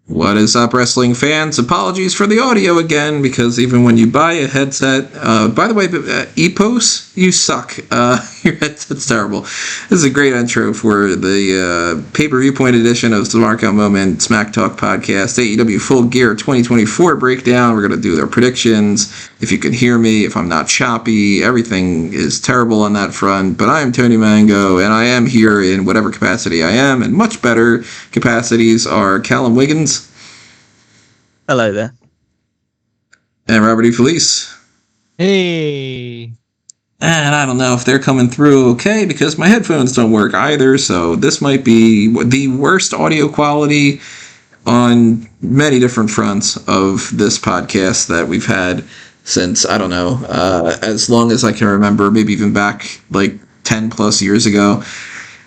What is up, wrestling fans? Apologies for the audio again, because even when you buy a headset, by the way, Epos, you suck. Your headset's terrible. This is a great intro for the Pay-Per-Viewpoint edition of the Smark Moment Smack Talk podcast, AEW Full Gear 2024 breakdown. We're going to do their predictions. If you can hear me, if I'm not choppy, everything is terrible on that front. But I am Tony Mango, and I am here in whatever capacity I am, and much better capacities are Callum Wiggins. Hello there. And Robert E. Felice. Hey. And I don't know if they're coming through okay, because my headphones don't work either, so this might be the worst audio quality on many different fronts of this podcast that we've had since, I don't know, as long as I can remember, maybe even back like 10 plus years ago.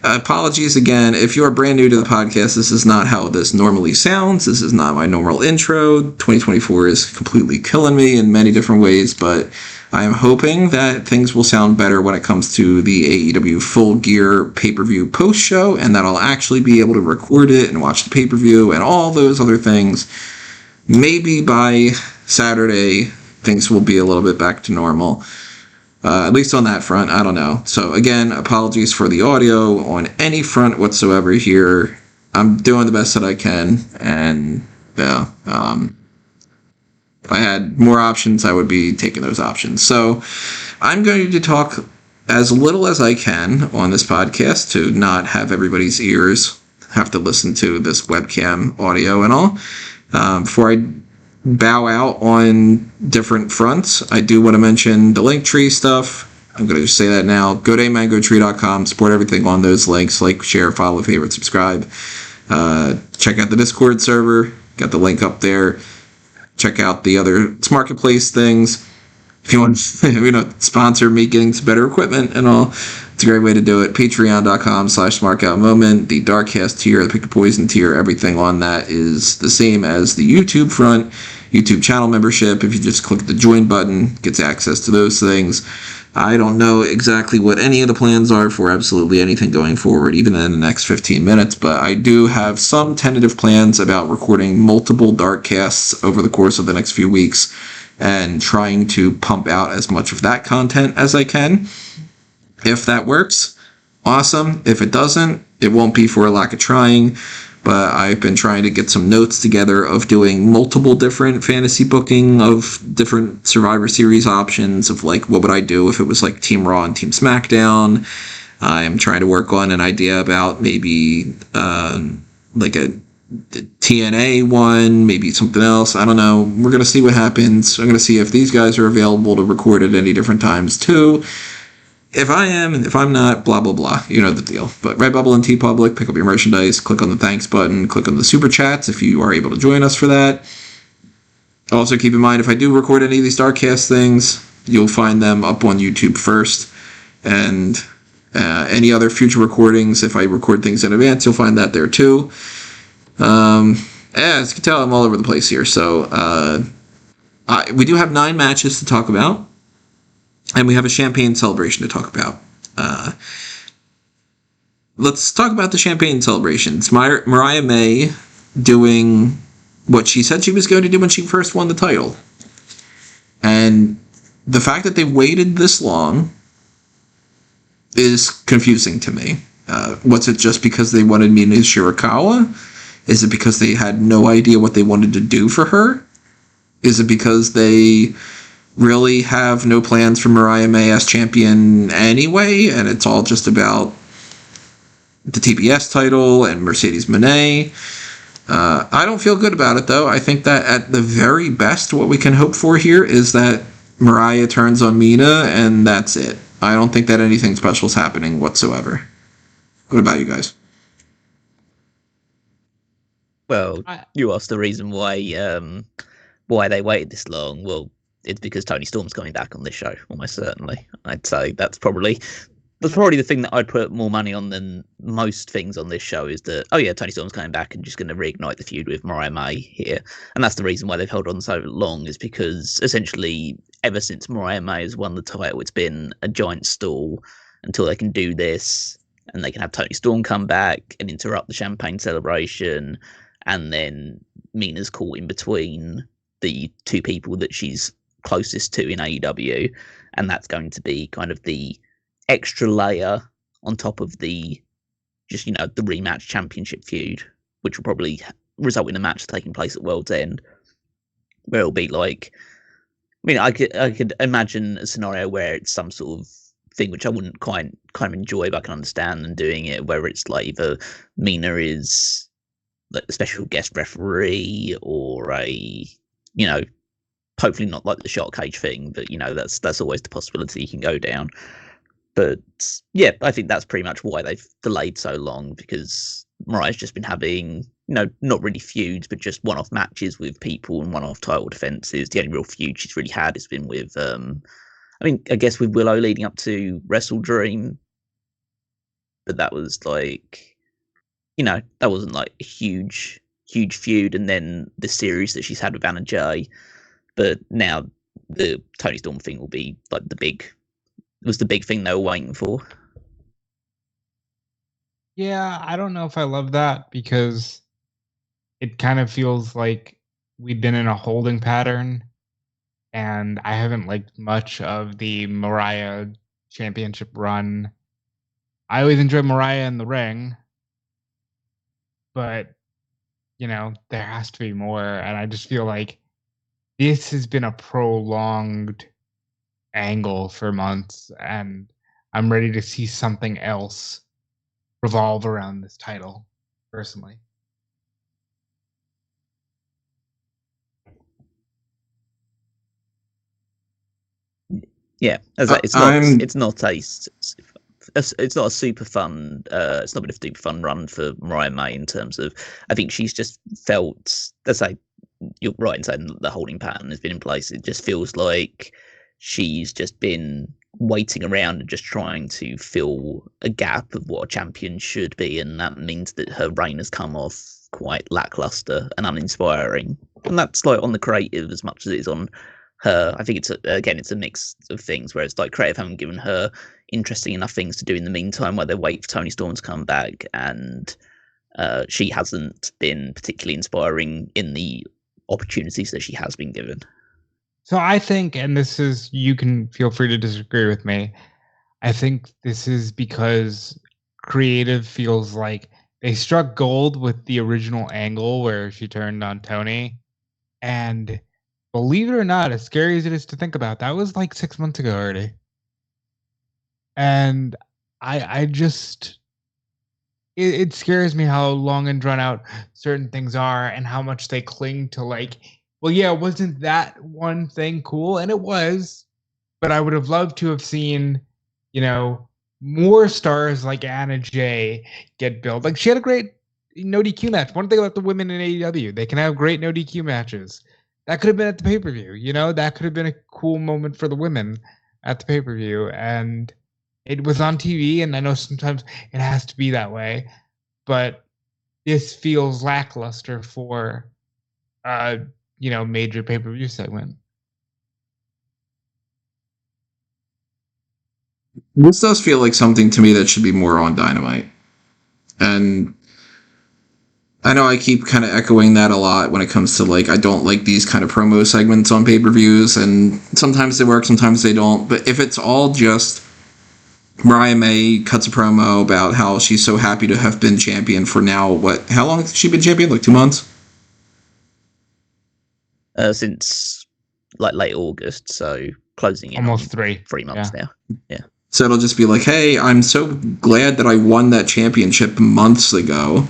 Apologies again. If you're brand new to the podcast, this is not how this normally sounds. This is not my normal intro. 2024 is completely killing me in many different ways, but I am hoping that things will sound better when it comes to the AEW Full Gear pay-per-view post-show, and that I'll actually be able to record it and watch the pay-per-view and all those other things. Maybe by Saturday, things will be a little bit back to normal. At least on that front, I don't know. So again, apologies for the audio on any front whatsoever here. I'm doing the best that I can, and yeah, if I had more options, I would be taking those options. So I'm going to talk as little as I can on this podcast to not have everybody's ears have to listen to this webcam audio and all. Before I bow out on different fronts, I do want to mention the Linktree stuff. I'm going to just say that now. Go to mangotree.com, support everything on those links, like, share, follow, favorite, subscribe. Check out the Discord server, got the link up there. Check out the other Marketplace things. If you want to sponsor me getting some better equipment and all, it's a great way to do it. Patreon.com/SmarkOutMoment. The Darkcast tier, the Pick a Poison tier, everything on that is the same as the YouTube front. YouTube channel membership, if you just click the join button, gets access to those things. I don't know exactly what any of the plans are for absolutely anything going forward, even in the next 15 minutes, but I do have some tentative plans about recording multiple Darkcasts over the course of the next few weeks and trying to pump out as much of that content as I can. If that works, awesome. If it doesn't, it won't be for a lack of trying, but I've been trying to get some notes together of doing multiple different fantasy booking of different Survivor Series options of like, what would I do if it was like Team Raw and Team SmackDown. I'm trying to work on an idea about maybe like a TNA one, maybe something else. I don't know. We're going to see what happens. I'm going to see if these guys are available to record at any different times too. If I am, and if I'm not, blah, blah, blah. You know the deal. But Redbubble and TeePublic, pick up your merchandise, click on the thanks button, click on the super chats if you are able to join us for that. Also keep in mind, if I do record any of these Darkcast things, you'll find them up on YouTube first. And any other future recordings, if I record things in advance, you'll find that there too. As you can tell, I'm all over the place here. So we do have 9 matches to talk about. And we have a champagne celebration to talk about. Let's talk about the champagne celebration. It's Mariah May doing what she said she was going to do when she first won the title. And the fact that they waited this long is confusing to me. Was it just because they wanted Mina Shirakawa? Is it because they had no idea what they wanted to do for her? Is it because they really have no plans for Mariah May as champion anyway, and it's all just about the TBS title and Mercedes Moné? I don't feel good about it, though. I think that at the very best, what we can hope for here is that Mariah turns on Mina, and that's it. I don't think that anything special is happening whatsoever. What about you guys? Well, you asked the reason why they waited this long. Well, it's because Tony Storm's coming back on this show, almost certainly. I'd say that's probably the thing that I'd put more money on than most things on this show, is that, oh yeah, Tony Storm's coming back and just going to reignite the feud with Mariah May here. And that's the reason why they've held on so long, is because essentially ever since Mariah May has won the title, it's been a giant stall until they can do this. and they can have Toni Storm come back and interrupt the champagne celebration, and then Mina's caught in between the two people that she's closest to in AEW, and that's going to be kind of the extra layer on top of the just, the rematch championship feud, which will probably result in a match taking place at World's End, where it'll be like, I could imagine a scenario where it's some sort of thing which I wouldn't kind of enjoy, but I can understand them doing it, where it's like either Mina is like a special guest referee, or a, hopefully not like the shark cage thing, but that's always the possibility you can go down. But yeah, I think that's pretty much why they've delayed so long, because Mariah's just been having, not really feuds, but just one-off matches with people and one-off title defenses. The only real feud she's really had has been with, I guess with Willow leading up to Wrestle Dream, but that was like, that wasn't like a huge feud. And then the series that she's had with Anna Jay, but now the Toni Storm thing will be like the big thing they were waiting for. Yeah, I don't know if I love that, because it kind of feels like we've been in a holding pattern, and I haven't liked much of the Mariah championship run. I always enjoy Mariah in the ring, but, there has to be more, and I just feel like this has been a prolonged angle for months, and I'm ready to see something else revolve around this title, personally. Yeah, it's not a super fun. It's not been a super fun run for Mariah May in terms of. I think she's just felt. Let's say you're right in saying the holding pattern has been in place. It just feels like she's just been waiting around and just trying to fill a gap of what a champion should be, and that means that her reign has come off quite lackluster and uninspiring. And that's like on the creative as much as it is on her. I think it's a mix of things, where it's like creative haven't given her interesting enough things to do in the meantime while they wait for Toni Storm to come back, and she hasn't been particularly inspiring in the opportunities that she has been given. So I think, and you can feel free to disagree with me, I think this is because creative feels like they struck gold with the original angle where she turned on Toni. And believe it or not, as scary as it is to think about, that was like 6 months ago already. And I just, it scares me how long and drawn out certain things are, and how much they cling to like, well, yeah, wasn't that one thing cool? And it was, but I would have loved to have seen, more stars like Anna Jay get built. Like, she had a great no DQ match. One thing about the women in AEW, they can have great no DQ matches. That could have been at the pay-per-view, that could have been a cool moment for the women at the pay-per-view. And it was on TV, and I know sometimes it has to be that way, but this feels lackluster for, major pay-per-view segment. This does feel like something to me that should be more on Dynamite. And I know I keep kind of echoing that a lot when it comes to, like, I don't like these kind of promo segments on pay-per-views, and sometimes they work, sometimes they don't. But if it's all just Mariah May cuts a promo about how she's so happy to have been champion for now, how long has she been champion? Like 2 months? Since like late August, so closing in almost 3 months now. Yeah. So it'll just be like, hey, I'm so glad that I won that championship months ago.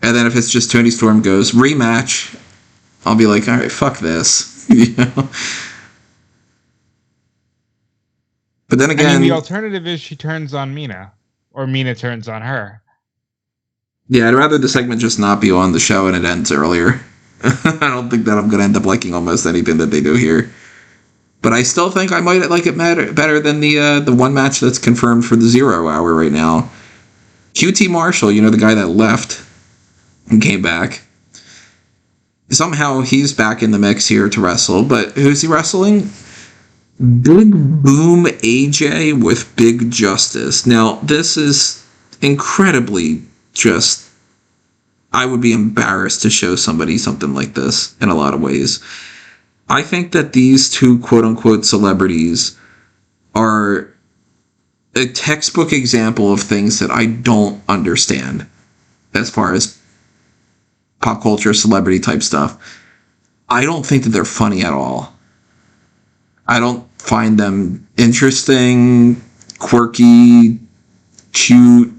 And then if it's just Toni Storm goes rematch, I'll be like, all right, fuck this. But then again, the alternative is she turns on Mina, or Mina turns on her. Yeah, I'd rather the segment just not be on the show and it ends earlier. I don't think that I'm going to end up liking almost anything that they do here. But I still think I might like it better than the one match that's confirmed for the 0 hour right now. QT Marshall, the guy that left and came back. Somehow he's back in the mix here to wrestle, but who's he wrestling? Big Boom AJ with Big Justice. Now, this is incredibly just... I would be embarrassed to show somebody something like this in a lot of ways. I think that these two quote-unquote celebrities are a textbook example of things that I don't understand as far as pop culture, celebrity type stuff. I don't think that they're funny at all. I don't find them interesting, quirky, cute,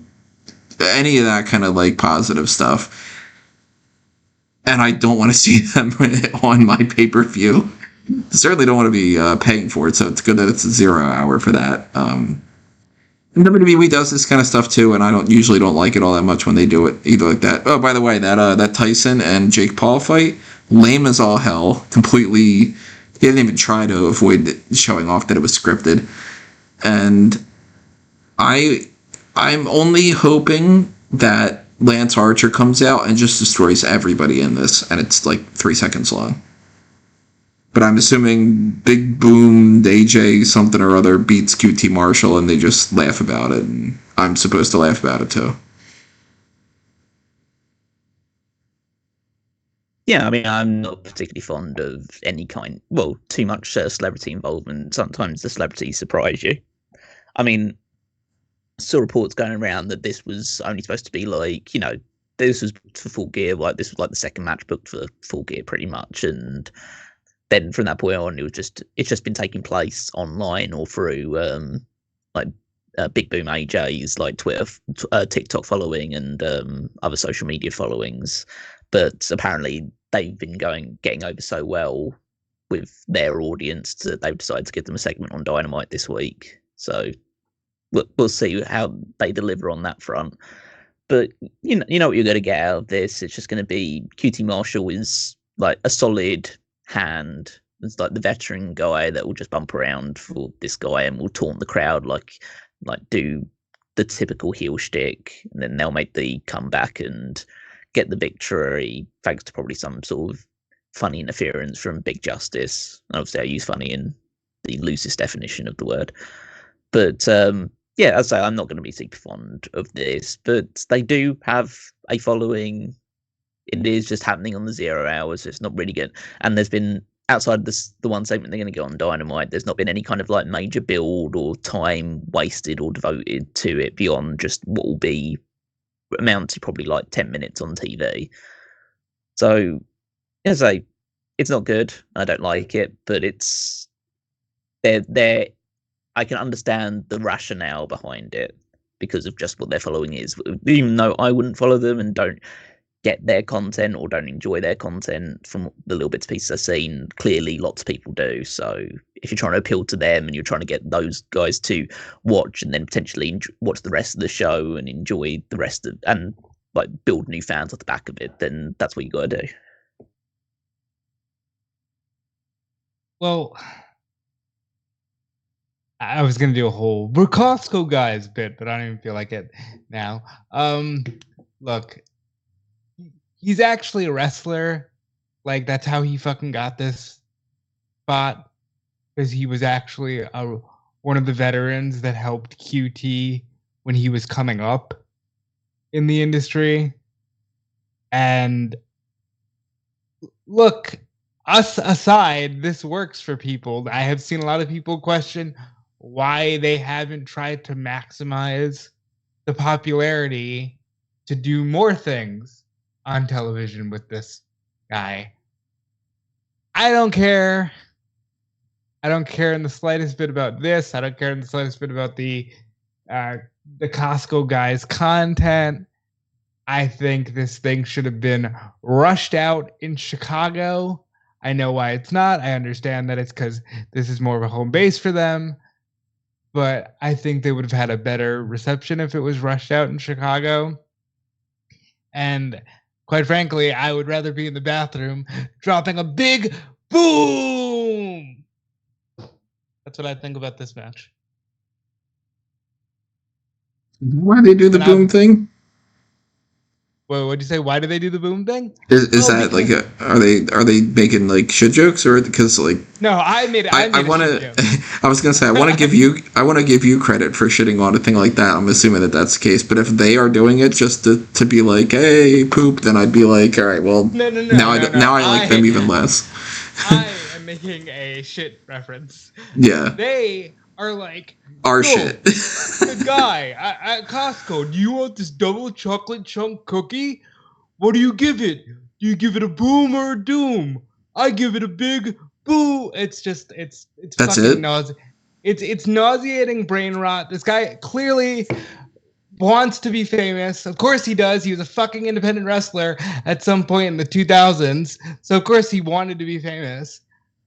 any of that kind of like positive stuff. And I don't want to see them on my pay-per-view. Certainly don't want to be paying for it, so it's good that it's a 0 hour for that. And WWE does this kind of stuff too, and I usually don't like it all that much when they do it either like that. Oh, by the way, that Tyson and Jake Paul fight, lame as all hell. Completely, he didn't even try to avoid showing off that it was scripted. And I'm only hoping that Lance Archer comes out and just destroys everybody in this, and it's like 3 seconds long. But I'm assuming Big Boom, AJ something or other beats QT Marshall, and they just laugh about it, and I'm supposed to laugh about it too. Yeah, I mean, I'm not particularly fond of any kind, well, too much celebrity involvement. Sometimes the celebrities surprise you. I mean, I saw reports going around that this was only supposed to be like, this was for Full Gear, like this was like the second match booked for Full Gear pretty much, and then from that point on, it's just been taking place online or through Big Boom AJ's like Twitter, TikTok following and other social media followings. But apparently they've been getting over so well with their audience that they've decided to give them a segment on Dynamite this week. So we'll see how they deliver on that front. But you know what you're going to get out of this. It's just going to be QT Marshall is like a solid hand. It's like the veteran guy that will just bump around for this guy and will taunt the crowd, like do the typical heel shtick, and then they'll make the comeback and get the victory thanks to probably some sort of funny interference from Big Justice. Obviously, I use funny in the loosest definition of the word, but yeah, as I say, I'm not going to be super fond of this, but they do have a following. It is just happening on the 0 hours. So it's not really good. And there's been, outside the one segment they're going to get on Dynamite, there's not been any kind of like major build or time wasted or devoted to it beyond just what will be amount to probably like 10 minutes on TV. So, as I say, it's not good. I don't like it, but it's they're I can understand the rationale behind it because of just what their following is. Even though I wouldn't follow them and don't get their content or don't enjoy their content from the little bits of pieces I've seen, clearly lots of people do. So if you're trying to appeal to them and you're trying to get those guys to watch and then potentially watch the rest of the show and enjoy the rest of, and like build new fans off the back of it, then that's what you got to do. Well, I was gonna do a whole "we're Costco guys" bit, but I don't even feel like it now. Look, he's actually a wrestler. Like, that's how he fucking got this spot, because he was actually one of the veterans that helped QT when he was coming up in the industry. And look, us aside, this works for people. I have seen a lot of people question why they haven't tried to maximize the popularity to do more things on television with this guy. I don't care. I don't care in the slightest bit about this. I don't care in the slightest bit about the Costco guy's content. I think this thing should have been rushed out in Chicago. I know why it's not. I understand that it's because this is more of a home base for them. But I think they would have had a better reception if it was rushed out in Chicago. And quite frankly, I would rather be in the bathroom dropping a big boom. That's what I think about this match. Why they do the boom thing? What'd you say? Why do they do the boom thing? Is that like are they making like shit jokes, or because like no? I want to. I was gonna say I want to give you credit for shitting on a thing like that. I'm assuming that that's the case. But if they are doing it just to be like, hey, poop, then I'd be like, all right, well, now I like them even less. I am making a shit reference. Yeah. They are like our shit. The guy at Costco, do you want this double chocolate chunk cookie? What do you give it? Do you give it a boom or a doom? I give it a big boo. It's that's fucking it's nauseating brain rot. This guy clearly wants to be famous. Of course he does. He was a fucking independent wrestler at some point in the 2000s. So of course he wanted to be famous.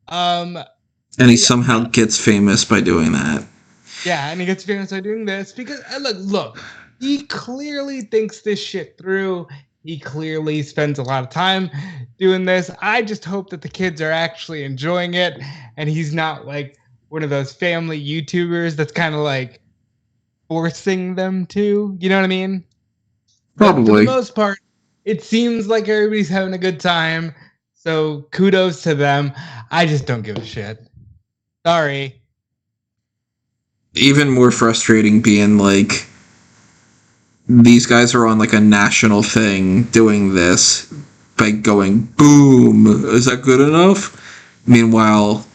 And he somehow gets famous by doing that. Yeah, and he gets famous by doing this because look, he clearly thinks this shit through. He clearly spends a lot of time doing this. I just hope that the kids are actually enjoying it and he's not like one of those family YouTubers that's kind of like forcing them to. You know what I mean? Probably. But for the most part, it seems like everybody's having a good time. So kudos to them. I just don't give a shit. Sorry. Even more frustrating being like these guys are on like a national thing doing this by going boom. Is that good enough? Meanwhile,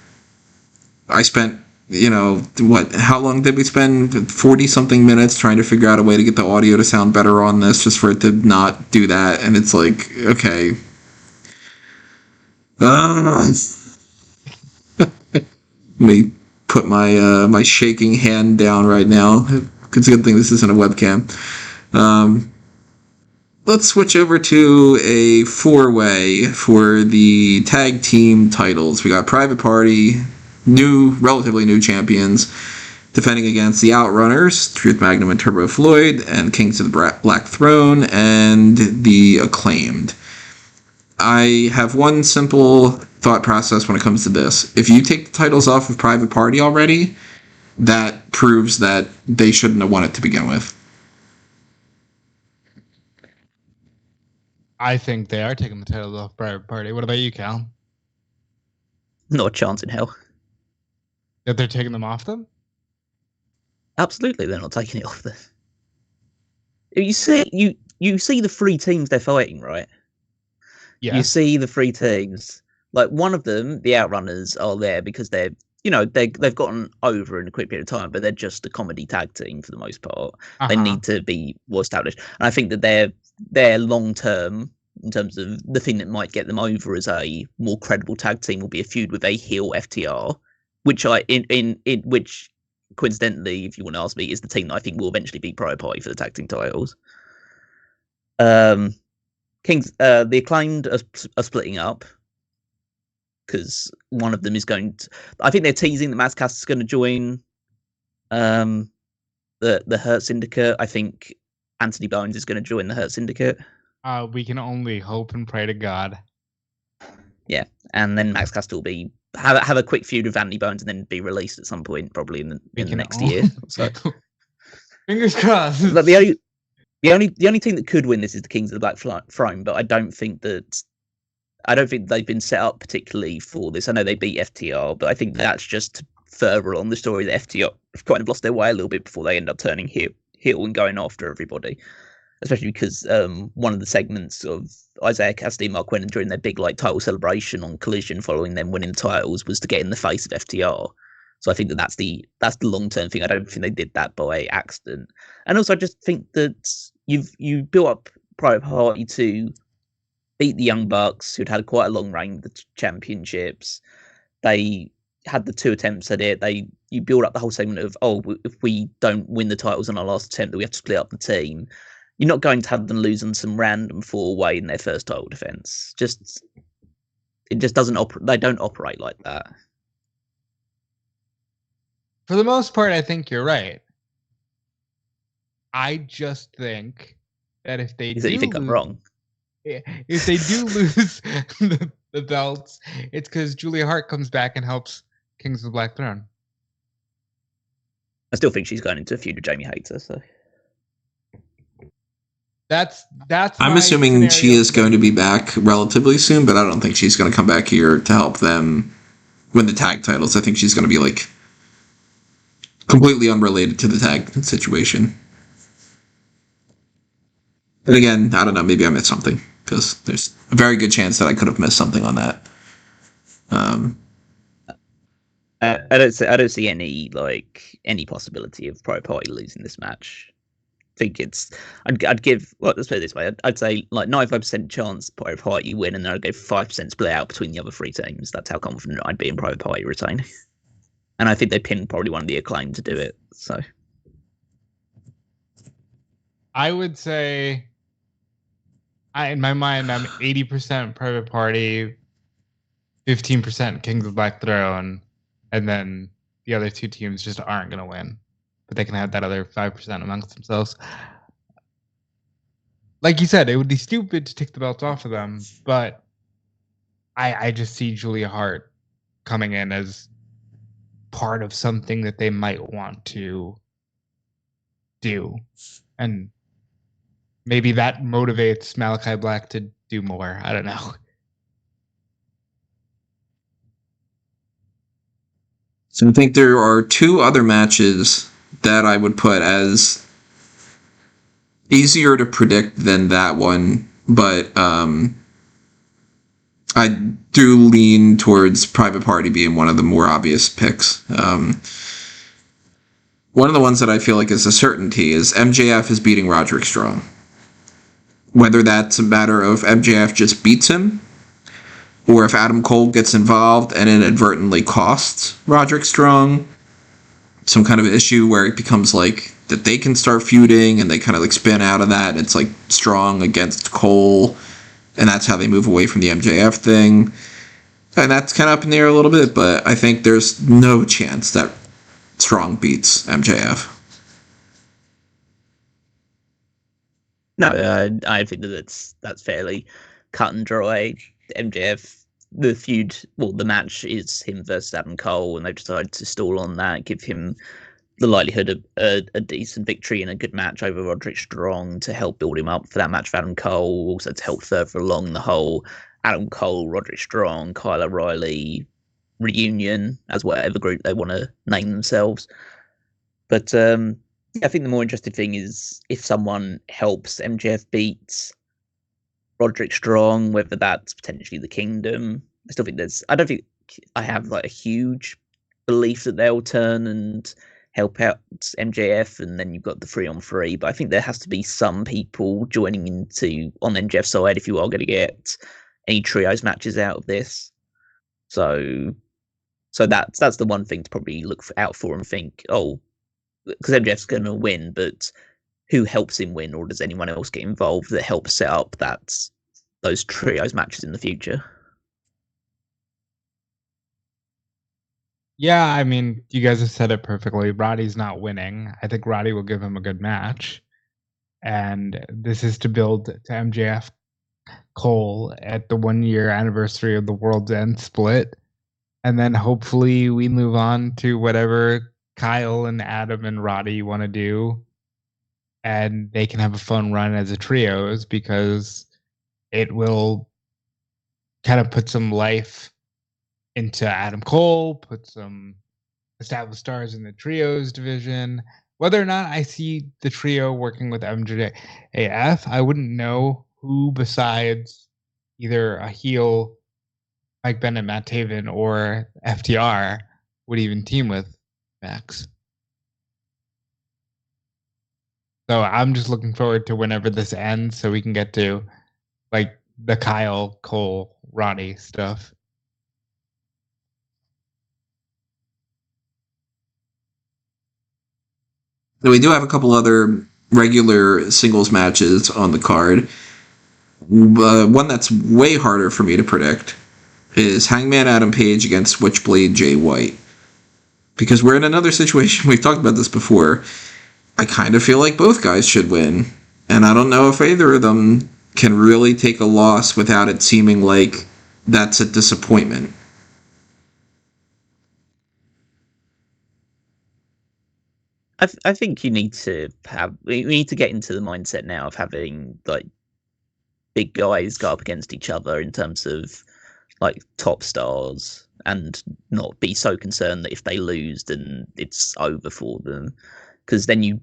I spent how long did we spend? 40 something minutes trying to figure out a way to get the audio to sound better on this, just for it to not do that. And it's like, okay. Let me put my shaking hand down right now. It's a good thing this isn't a webcam. Let's switch over to a 4-way for the tag team titles. We got Private Party, relatively new champions, defending against the Outrunners, Truth Magnum and Turbo Floyd, and Kings of the Black Throne, and the Acclaimed. I have one simple thought process when it comes to this. If you take the titles off of Private Party already, that proves that they shouldn't have won it to begin with. I think they are taking the titles off Private Party. What about you, Cal? Not a chance in hell. That they're taking them off them? Absolutely, they're not taking it off them. You see the three teams they're fighting, right? Yeah. You see the three teams. Like one of them, the Outrunners, are there because they've gotten over in a quick period of time, but they're just a comedy tag team for the most part. Uh-huh. They need to be more established, and I think that they're long term in terms of the thing that might get them over as a more credible tag team will be a feud with a heel FTR, which which coincidentally, if you want to ask me, is the team that I think will eventually beat Private Party for the tag team titles. Kings, the Acclaimed are splitting up because one of them is going to. I think they're teasing that Mazcast is going to join the Hurt Syndicate. I think Anthony Bowens is going to join the Hurt Syndicate. We can only hope and pray to God. Yeah, and then Mazcast will be have a quick feud with Anthony Bowens and then be released at some point, probably in the next year. So. Fingers crossed. But the only team that could win this is the Kings of the Black Throne, but I don't think they've been set up particularly for this. I know they beat FTR, but I think that's just further on the story that FTR have kind of lost their way a little bit before they end up turning heel and going after everybody. Especially because one of the segments of Isiah, Kassidy, Marq, Quen during their big title celebration on Collision following them winning the titles was to get in the face of FTR. So I think that's the long-term thing. I don't think they did that by accident. And also I just think that you built up Private Party to beat the Young Bucks, who'd had quite a long reign of the championships. They had the 2 attempts at it. You build up the whole segment of, if we don't win the titles on our last attempt, that we have to split up the team. You're not going to have them lose on some random 4-way in their first title defense. It just doesn't operate. They don't operate like that. For the most part, I think you're right. I just think that if they you think I'm wrong? If they do lose the belts, it's because Julia Hart comes back and helps Kings of the Black Throne. I still think she's going into a feud with Jamie Hayter, so. That's I'm my assuming she scenario is going to be back relatively soon, but I don't think she's going to come back here to help them win the tag titles. I think she's going to be like completely unrelated to the tag situation. But again, I don't know. Maybe I missed something because there's a very good chance that I could have missed something on that. I don't see any possibility of Private Party losing this match. I think I'd give, well, let's put it this way. I'd say like 95% chance Private Party win, and then I'd go 5% split out between the other three teams. That's how confident I'd be in Private Party retain. And I think they pinned probably one of the Acclaimed to do it. So I would say, in my mind, I'm 80% Private Party, 15% Kings of Black Throne, and then the other two teams just aren't going to win. But they can have that other 5% amongst themselves. Like you said, it would be stupid to take the belt off of them, but I just see Julia Hart coming in as part of something that they might want to do. And maybe that motivates Malakai Black to do more. I don't know. So I think there are two other matches that I would put as easier to predict than that one, but I do lean towards Private Party being one of the more obvious picks. One of the ones that I feel like is a certainty is MJF is beating Roderick Strong. Whether that's a matter of MJF just beats him, or if Adam Cole gets involved and inadvertently costs Roderick Strong some kind of issue where it becomes like that they can start feuding and they kind of like spin out of that and it's like Strong against Cole, and that's how they move away from the MJF thing. And that's kind of up in the air a little bit, but I think there's no chance that Strong beats MJF. No, I think that's fairly cut and dry. MJF, the feud, well, the match is him versus Adam Cole, and they've decided to stall on that, give him the likelihood of a decent victory and a good match over Roderick Strong to help build him up for that match for Adam Cole, also to help further along the whole Adam Cole, Roderick Strong, Kyle O'Reilly reunion, as whatever group they want to name themselves. But I think the more interesting thing is if someone helps MJF beat Roderick Strong, whether that's potentially the Kingdom. I don't think I have like a huge belief that they'll turn and help out MJF, and then you've got the 3-on-3. But I think there has to be some people joining into on MJF's side if you are going to get any trios matches out of this. So that's the one thing to probably look out for and think, oh, because MJF's going to win, but who helps him win, or does anyone else get involved that helps set up those trios matches in the future? Yeah, I mean, you guys have said it perfectly. Roddy's not winning. I think Roddy will give him a good match. And this is to build to MJF Cole at the 1-year anniversary of the World's End split. And then hopefully we move on to whatever Kyle and Adam and Roddy want to do. And they can have a fun run as a trios, because it will kind of put some life into Adam Cole, put some established stars in the trios division. Whether or not I see the trio working with MJF, I wouldn't know who besides either a heel Mike Bennett, Matt Taven, or FTR would even team with Max. So I'm just looking forward to whenever this ends so we can get to like the Kyle, Cole, Roddy stuff. So we do have a couple other regular singles matches on the card. One that's way harder for me to predict is Hangman Adam Page against Switchblade Jay White. Because we're in another situation, we've talked about this before. I kind of feel like both guys should win. And I don't know if either of them can really take a loss without it seeming like that's a disappointment. I think you need to we need to get into the mindset now of having like big guys go up against each other in terms of like top stars, and not be so concerned that if they lose then it's over for them, because then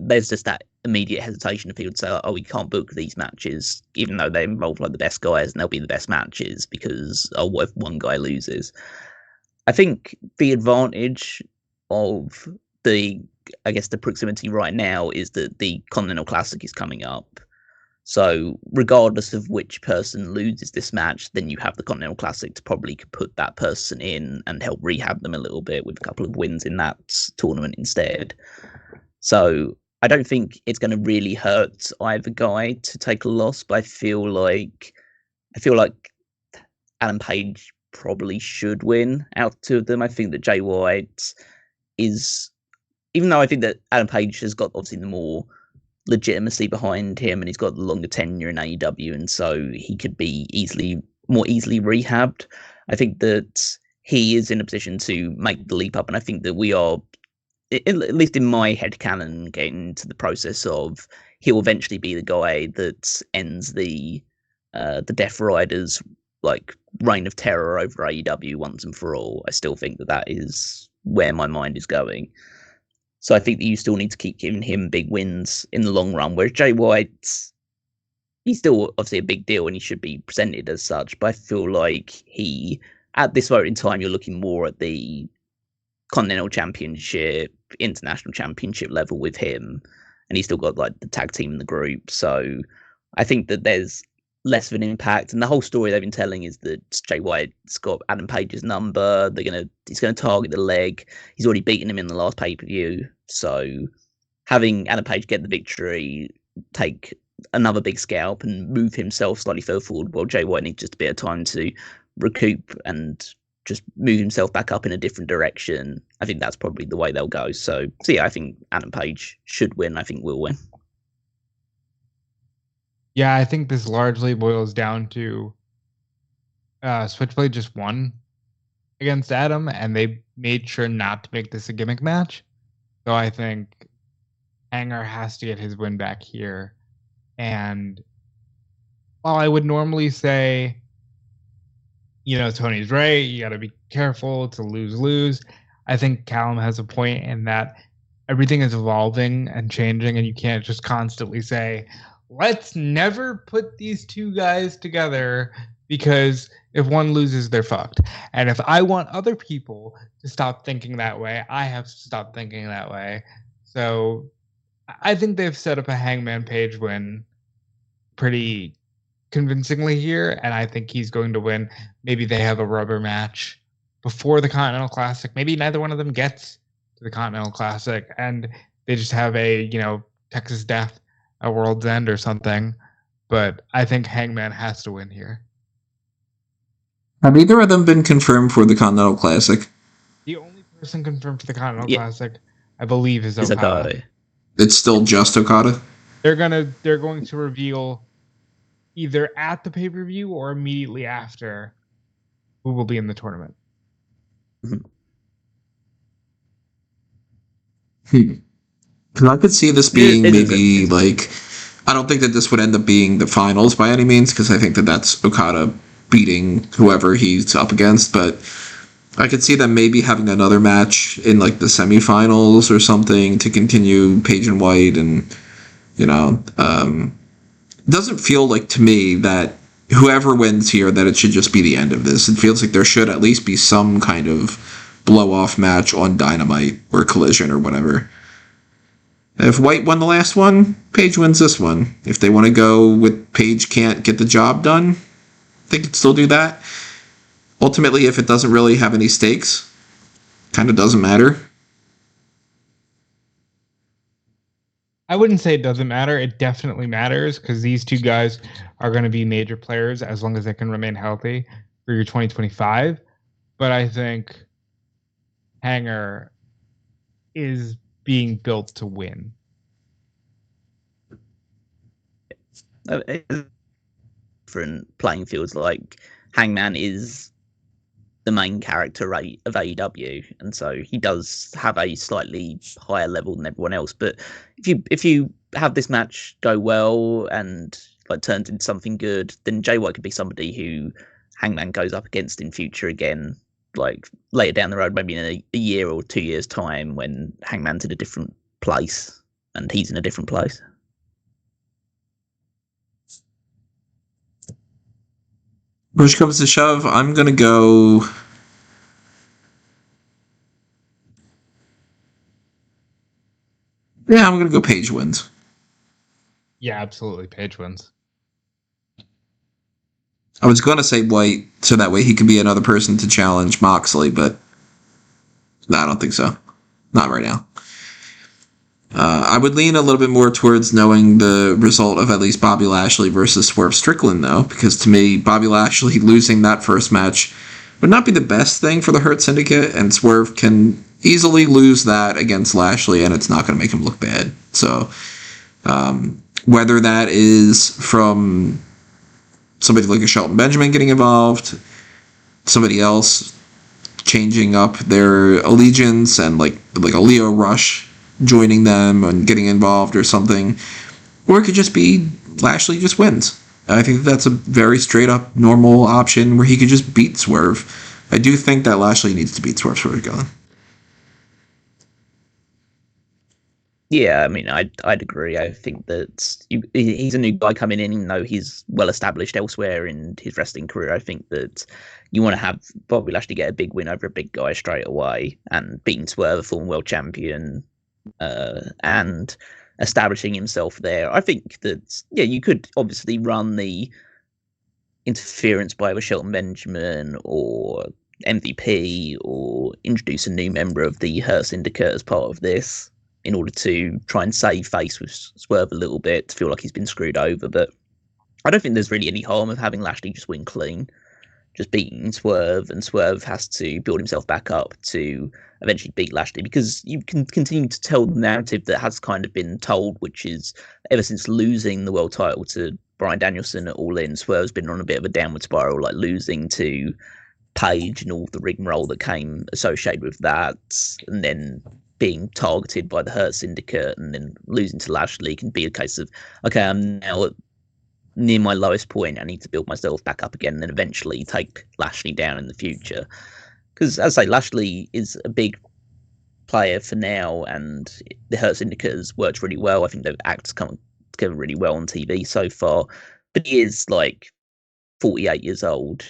there's just that immediate hesitation of people to say, like, oh, we can't book these matches even though they involve like the best guys and they'll be the best matches because, oh, what if one guy loses? I think the advantage of the proximity right now is that the Continental Classic is coming up. So regardless of which person loses this match, then you have the Continental Classic to probably put that person in and help rehab them a little bit with a couple of wins in that tournament instead. So I don't think it's going to really hurt either guy to take a loss, but I feel like Adam Page probably should win out of two of them. I think that Jay White is, even though I think that Adam Page has got obviously the more legitimacy behind him and he's got the longer tenure in AEW, and so he could be more easily rehabbed. I think that he is in a position to make the leap up, and I think that we are, at least in my headcanon, getting to the process of he'll eventually be the guy that ends the Death Riders like reign of terror over AEW once and for all. I still think that is where my mind is going. So I think that you still need to keep giving him big wins in the long run. Whereas Jay White, he's still obviously a big deal and he should be presented as such. But I feel like at this moment in time, you're looking more at the Continental Championship, International Championship level with him. And he's still got like the tag team in the group. So I think that there's less of an impact. And the whole story they've been telling is that Jay White's got Adam Page's number. He's gonna target the leg. He's already beaten him in the last pay-per-view. So having Adam Page get the victory, take another big scalp and move himself slightly further forward, while Jay White needs just a bit of time to recoup and just move himself back up in a different direction. I think that's probably the way they'll go. So yeah, I think Adam Page should win. I think will win. Yeah, I think this largely boils down to Switchblade just won against Adam, and they made sure not to make this a gimmick match. So I think Hanger has to get his win back here. And while I would normally say, Tony's right, you got to be careful to lose, I think Callum has a point in that everything is evolving and changing, and you can't just constantly say, let's never put these two guys together, because if one loses, they're fucked. And if I want other people to stop thinking that way, I have to stop thinking that way. So I think they've set up a Hangman Page win pretty convincingly here, and I think he's going to win. Maybe they have a rubber match before the Continental Classic. Maybe neither one of them gets to the Continental Classic, and they just have a, Texas Death at World's End or something. But I think Hangman has to win here. Have either of them been confirmed for the Continental Classic? The only person confirmed for the Continental Classic, I believe, is Okada. It's still just Okada? They're going to reveal either at the pay-per-view or immediately after who will be in the tournament. Because I could see this being maybe like, I don't think that this would end up being the finals by any means, because I think that that's Okada beating whoever he's up against, but I could see them maybe having another match in like the semifinals or something to continue Page and White, and it doesn't feel like to me that whoever wins here that it should just be the end of this. It feels like there should at least be some kind of blow off match on Dynamite or Collision or whatever. If White won the last one, Page wins this one. If they want to go with Page can't get the job done, they can still do that. Ultimately, if it doesn't really have any stakes, kind of doesn't matter. I wouldn't say it doesn't matter. It definitely matters, because these two guys are going to be major players as long as they can remain healthy for your 2025. But I think Hanger is being built to win. Different playing fields, like Hangman is the main character of AEW, and so he does have a slightly higher level than everyone else. But if you have this match go well and like turns into something good, then Jay White could be somebody who Hangman goes up against in future again, like later down the road, maybe in a year or 2 years' time when Hangman's in a different place and he's in a different place. Push comes to shove, I'm going to go... Yeah, I'm going to go Paige wins. Yeah, absolutely. Paige wins. I was going to say White, so that way he could be another person to challenge Moxley, but no, I don't think so. Not right now. I would lean a little bit more towards knowing the result of at least Bobby Lashley versus Swerve Strickland, though, because to me, Bobby Lashley losing that first match would not be the best thing for the Hurt Syndicate, and Swerve can easily lose that against Lashley, and it's not going to make him look bad. So, whether that is from somebody like a Shelton Benjamin getting involved, somebody else changing up their allegiance, and like a Leo Rush joining them and getting involved or something, or it could just be Lashley just wins. I think that's a very straight up normal option where he could just beat Swerve. I do think that Lashley needs to beat Swerve going. Yeah, I mean, I'd agree. I think that he's a new guy coming in, even though he's well established elsewhere in his wrestling career. I think that you want to have Bobby Lashley get a big win over a big guy straight away and beating Swerve, a former world champion, and establishing himself there. I think that, yeah, you could obviously run the interference by a Shelton Benjamin or MVP or introduce a new member of the Hurt Syndicate as part of this in order to try and save face with Swerve a little bit, to feel like he's been screwed over. But I don't think there's really any harm of having Lashley just win clean, just beating Swerve, and Swerve has to build himself back up to eventually beat Lashley, because you can continue to tell the narrative that has kind of been told, which is ever since losing the world title to Bryan Danielson at All In, Swerve's been on a bit of a downward spiral, like losing to Paige and all the rigmarole that came associated with that, and then being targeted by the Hurt Syndicate, and then losing to Lashley can be a case of, okay, I'm now at near my lowest point, I need to build myself back up again, and then eventually take Lashley down in the future. Because, as I say, Lashley is a big player for now, and the Hurt Syndicate has worked really well. I think they've acted come together really well on TV so far. But he is like 48 years old.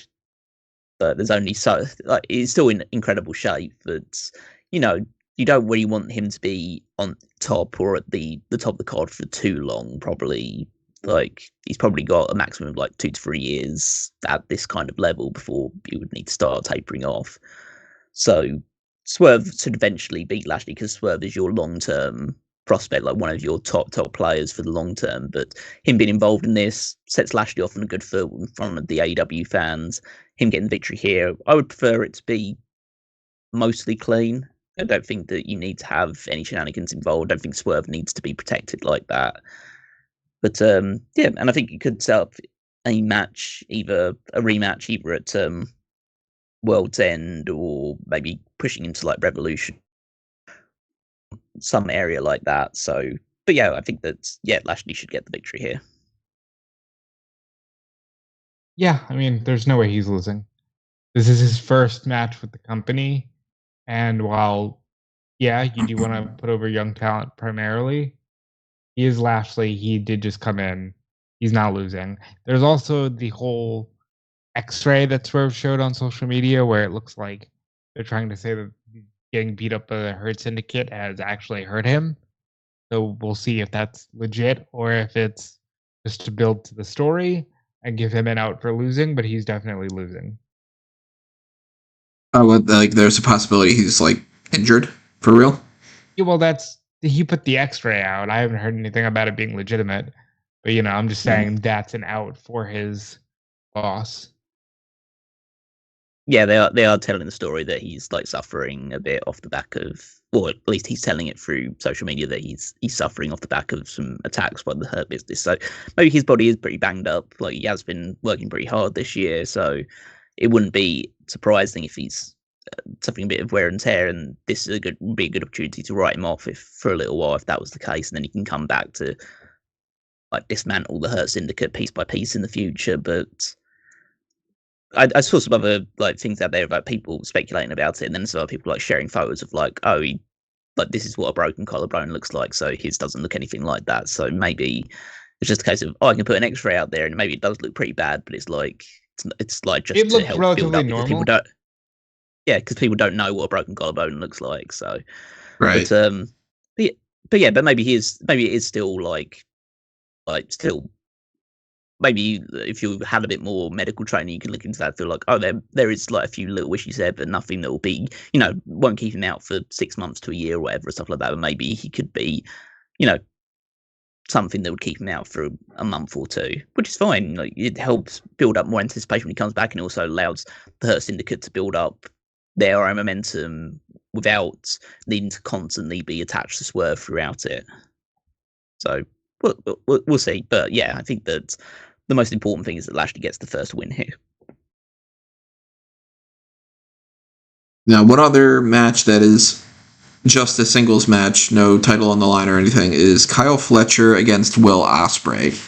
But there's only so, like, he's still in incredible shape. But, you know, you don't really want him to be on top or at the top of the card for too long, probably. Like, he's probably got a maximum of like 2 to 3 years at this kind of level before he would need to start tapering off. So Swerve should eventually beat Lashley, because Swerve is your long-term prospect, like one of your top players for the long term. But him being involved in this sets Lashley off on a good foot in front of the AEW fans. Him getting the victory here, I would prefer it to be mostly clean. I don't think that you need to have any shenanigans involved. I don't think Swerve needs to be protected like that. But yeah, and I think you could set up a match, either a rematch, either at World's End, or maybe pushing into like Revolution, some area like that. So, but yeah, I think that, yeah, Lashley should get the victory here. Yeah, I mean, there's no way he's losing. This is his first match with the company, and while, yeah, you do want to put over young talent primarily, he is Lashley. He did just come in. He's not losing. There's also the whole X-ray that Swerve showed on social media, where it looks like they're trying to say that getting beat up by the Hurt Syndicate has actually hurt him. So we'll see if that's legit or if it's just to build to the story and give him an out for losing, but he's definitely losing. Oh, well, like there's a possibility he's like injured for real? Yeah, well, he put the X-ray out. I haven't heard anything about it being legitimate, but you know, I'm just saying that's an out for his boss. Yeah, they are telling the story that he's like suffering a bit off the back of, or at least he's telling it through social media, that he's suffering off the back of some attacks by the Hurt Business. So maybe his body is pretty banged up. Like, he has been working pretty hard this year, so it wouldn't be surprising if he's suffering a bit of wear and tear, and this is would be a good opportunity to write him off for a little while if that was the case, and then he can come back to like dismantle the Hurt Syndicate piece by piece in the future. But I saw some other like things out there about people speculating about it, and then some other people like sharing photos of like, oh, like this is what a broken collarbone looks like, so his doesn't look anything like that. So maybe it's just a case of, oh, I can put an X-ray out there, and maybe it does look pretty bad, but it's like just it to help build up normal. People don't. Yeah, because people don't know what a broken collarbone looks like. So, Right. But maybe maybe it is still like still. Maybe if you had a bit more medical training, you can look into that. Feel like, oh, there is like a few little issues there, but nothing that will be, won't keep him out for 6 months to a year or whatever, stuff like that. But maybe he could be, something that would keep him out for a month or two, which is fine. Like, it helps build up more anticipation when he comes back, and it also allows the Hurt Syndicate to build up their own momentum without needing to constantly be attached to Swerve throughout it. So we'll see. But yeah, I think that the most important thing is that Lashley gets the first win here. Now, one other match that is just a singles match, no title on the line or anything, is Kyle Fletcher against Will Ospreay.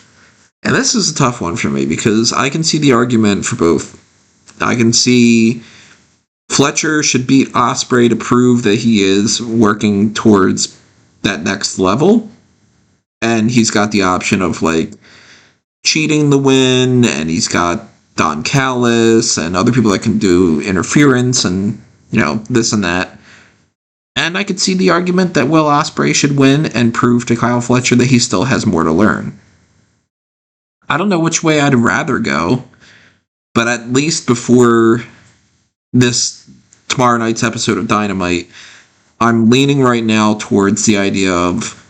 And this is a tough one for me because I can see the argument for both. I can see Fletcher should beat Ospreay to prove that he is working towards that next level. And he's got the option of, like, cheating the win, and he's got Don Callis and other people that can do interference and, this and that. And I could see the argument that Will Ospreay should win and prove to Kyle Fletcher that he still has more to learn. I don't know which way I'd rather go, but at least before this tomorrow night's episode of Dynamite, I'm leaning right now towards the idea of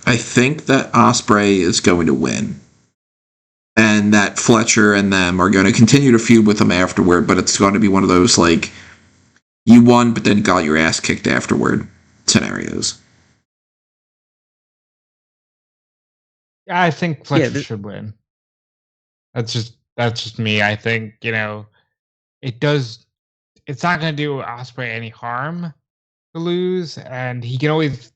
I think that Ospreay is going to win. And that Fletcher and them are going to continue to feud with him afterward, but it's going to be one of those, like, you won, but then got your ass kicked afterward scenarios. I think Fletcher should win. That's just me. I think, it's not going to do Ospreay any harm to lose, and he can always,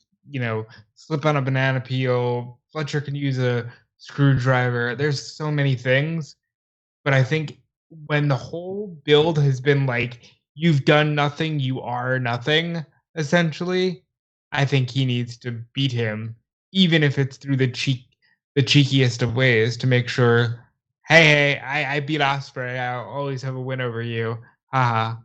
slip on a banana peel. Fletcher can use a screwdriver. There's so many things, but I think when the whole build has been like, you've done nothing, you are nothing, essentially, I think he needs to beat him, even if it's through the cheekiest of ways, to make sure, hey, I beat Ospreay, I'll always have a win over you. Haha.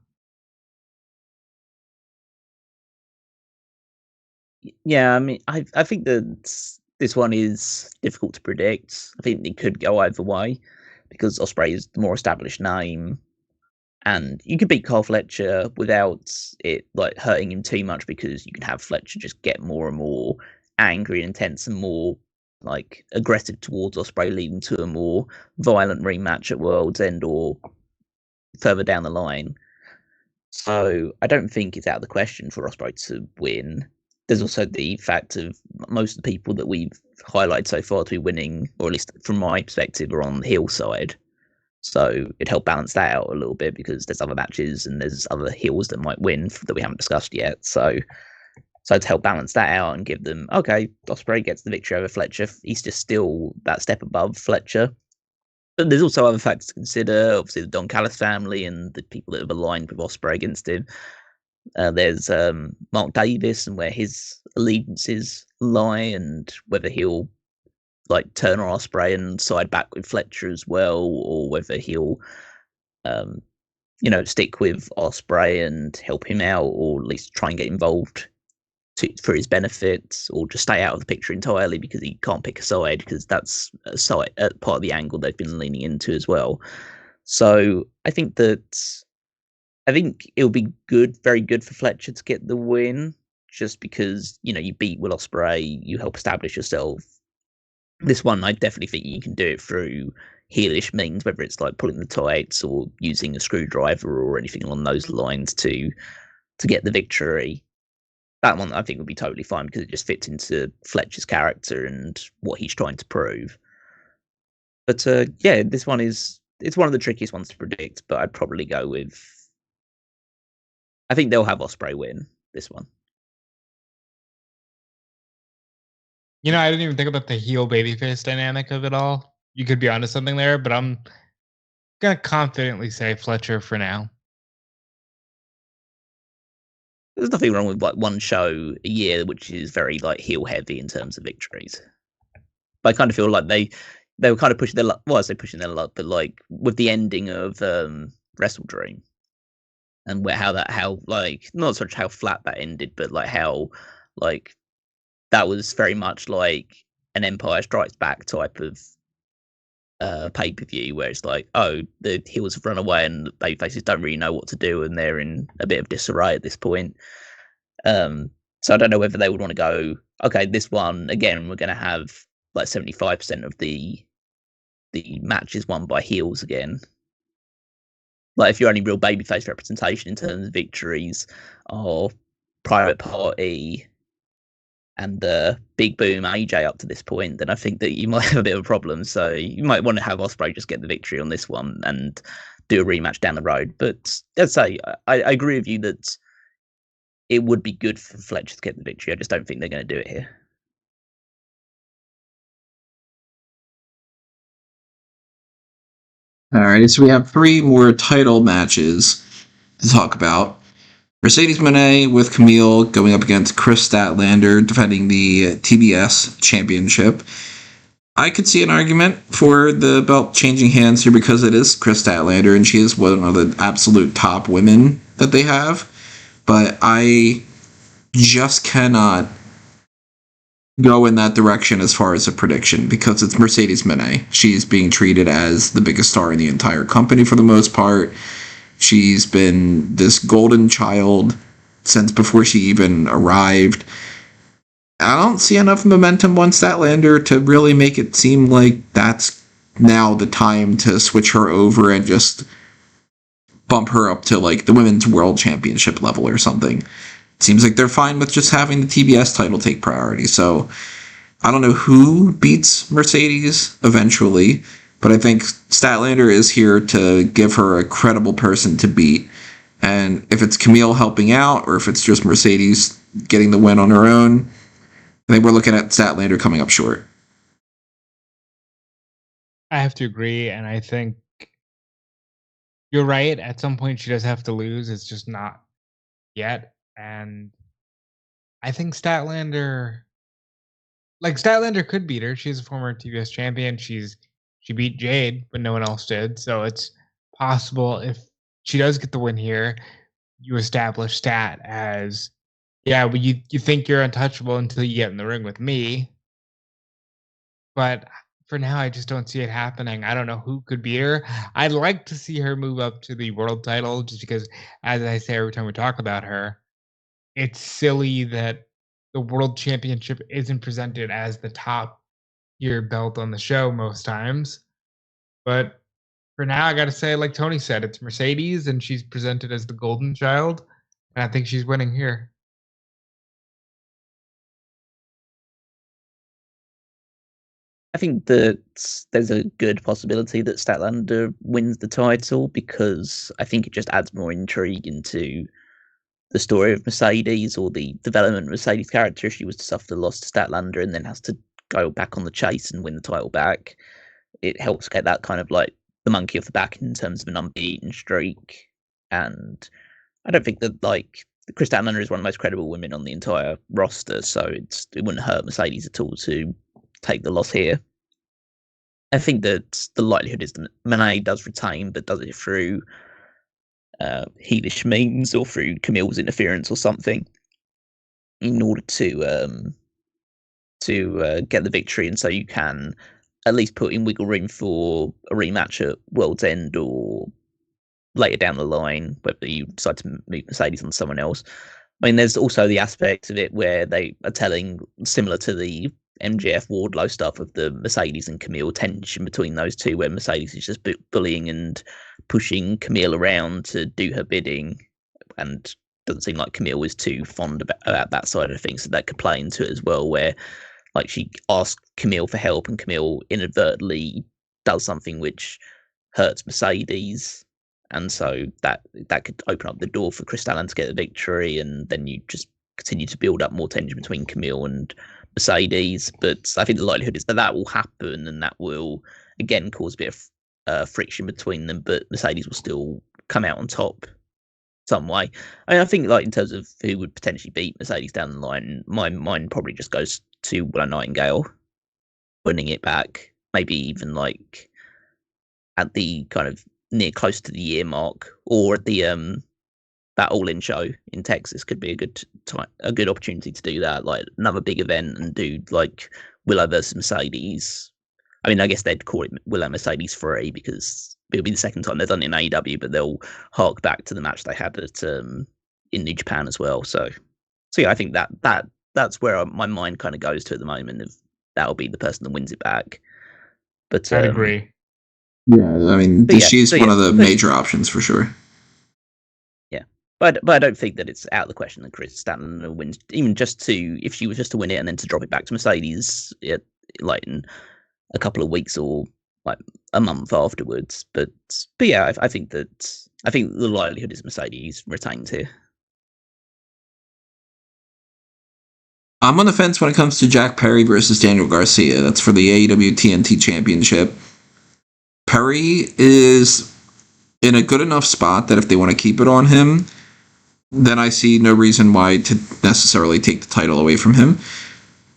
Yeah, I mean, I think that this one is difficult to predict. I think it could go either way because Ospreay is the more established name, and you could beat Kyle Fletcher without it like hurting him too much because you can have Fletcher just get more and more angry and intense and more like aggressive towards Ospreay, leading to a more violent rematch at World's End or further down the line. So I don't think it's out of the question for Ospreay to win. There's also the fact of most of the people that we've highlighted so far to be winning, or at least from my perspective, are on the heel side. So it helped balance that out a little bit because there's other matches and there's other heels that might win that we haven't discussed yet. So to help balance that out and give them, okay, Ospreay gets the victory over Fletcher. He's just still that step above Fletcher. But there's also other factors to consider. Obviously, the Don Callis family and the people that have aligned with Ospreay against him. There's Mark Davis and where his allegiances lie, and whether he'll like turn on Ospreay and side back with Fletcher as well, or whether he'll stick with Ospreay and help him out, or at least try and get involved for his benefit, or just stay out of the picture entirely because he can't pick a side, because that's a side, part of the angle they've been leaning into as well. So I think it'll be good, very good for Fletcher to get the win, just because, you beat Will Ospreay, you help establish yourself. This one, I definitely think you can do it through heelish means, whether it's like pulling the tights or using a screwdriver or anything along those lines to get the victory. That one I think would be totally fine because it just fits into Fletcher's character and what he's trying to prove. But this one it's one of the trickiest ones to predict, but I'd probably go with I think they'll have Ospreay win this one. I didn't even think about the heel babyface dynamic of it all. You could be onto something there, but I'm gonna confidently say Fletcher for now. There's nothing wrong with like one show a year, which is very like heel heavy in terms of victories. But I kind of feel like they were kind of pushing their luck. Well, I say pushing their luck, but like with the ending of Wrestle Dream, and how like not so much how flat that ended, but like how like that was very much like an Empire Strikes Back type of pay-per-view, where it's like, oh, the heels have run away and the babyfaces don't really know what to do, and they're in a bit of disarray at this point. So I don't know whether they would want to go, okay, this one again, we're going to have like 75% of the matches won by heels again. Like if your only real babyface representation in terms of victories are Private Party and Big Boom AJ up to this point, then I think that you might have a bit of a problem. So you might want to have Ospreay just get the victory on this one and do a rematch down the road. But as I say, I agree with you that it would be good for Fletcher to get the victory. I just don't think they're going to do it here. All right, so we have 3 more title matches to talk about. Mercedes Moné with Kamille going up against Kris Statlander, defending the TBS championship. I could see an argument for the belt changing hands here because it is Kris Statlander, and she is one of the absolute top women that they have. But I just cannot go in that direction as far as a prediction because it's Mercedes Moné. She's being treated as the biggest star in the entire company for the most part. She's been this golden child since before she even arrived. I don't see enough momentum on Statlander to really make it seem like that's now the time to switch her over and just bump her up to like the women's world championship level or something. It seems like they're fine with just having the TBS title take priority. So I don't know who beats Mercedes eventually, but I think Statlander is here to give her a credible person to beat. And if it's Kamille helping out, or if it's just Mercedes getting the win on her own, I think we're looking at Statlander coming up short. I have to agree, and I think you're right. At some point, she does have to lose. It's just not yet. And I think Statlander could beat her. She's a former TBS champion. She beat Jade, but no one else did. So it's possible if she does get the win here, you establish Stat as, yeah, well, you think you're untouchable until you get in the ring with me. But for now, I just don't see it happening. I don't know who could beat her. I'd like to see her move up to the world title just because, as I say every time we talk about her, it's silly that the world championship isn't presented as the top tier belt on the show most times. But for now, I got to say, like Tony said, it's Mercedes, and she's presented as the golden child, and I think she's winning here. I think that there's a good possibility that Statlander wins the title because I think it just adds more intrigue into the story of Mercedes or the development of Mercedes' character if she was to suffer the loss to Statlander and then has to go back on the chase and win the title back. It helps get that kind of like the monkey off the back in terms of an unbeaten streak. And I don't think that like Kris Statlander is one of the most credible women on the entire roster, so it wouldn't hurt Mercedes at all to take the loss here. I think that the likelihood is that Moné does retain, but does it through heelish means or through Kamille's interference or something in order to get the victory, and so you can at least put in wiggle room for a rematch at World's End or later down the line, whether you decide to move Mercedes on someone else. I mean, there's also the aspect of it where they are telling, similar to the MJF Wardlow stuff of the Mercedes and Kamille tension between those two, where Mercedes is just bullying and pushing Kamille around to do her bidding, and doesn't seem like Kamille is too fond about that side of things, so that could play into it as well, where like she asks Kamille for help and Kamille inadvertently does something which hurts Mercedes, and so that could open up the door for Kris Statlander to get the victory, and then you just continue to build up more tension between Kamille and Mercedes. But I think the likelihood is that will happen, and that will again cause a bit of friction between them. But Mercedes will still come out on top some way. I think, like, in terms of who would potentially beat Mercedes down the line, my mind probably just goes to Willow Nightingale winning it back, maybe even like at the kind of near close to the year mark, or at the that All-In show in Texas could be a good opportunity to do that, like another big event, and do like Willow versus Mercedes. I mean, I guess they'd call it Willow Mercedes 3 because it'll be the second time they've done it in AEW, but they'll hark back to the match they had at in New Japan as well. So yeah, I think that's where my mind kind of goes to at the moment. If that'll be the person that wins it back. But I agree. Yeah, I mean, she's one of the major options for sure. Yeah, but I don't think that it's out of the question that Kris Statlander wins, even if she was just to win it and then to drop it back to Mercedes, like in a couple of weeks or like a month afterwards. But yeah, I think the likelihood is Mercedes retains here. I'm on the fence when it comes to Jack Perry versus Daniel Garcia. That's for the AEW TNT Championship. Perry is in a good enough spot that if they want to keep it on him, then I see no reason why to necessarily take the title away from him.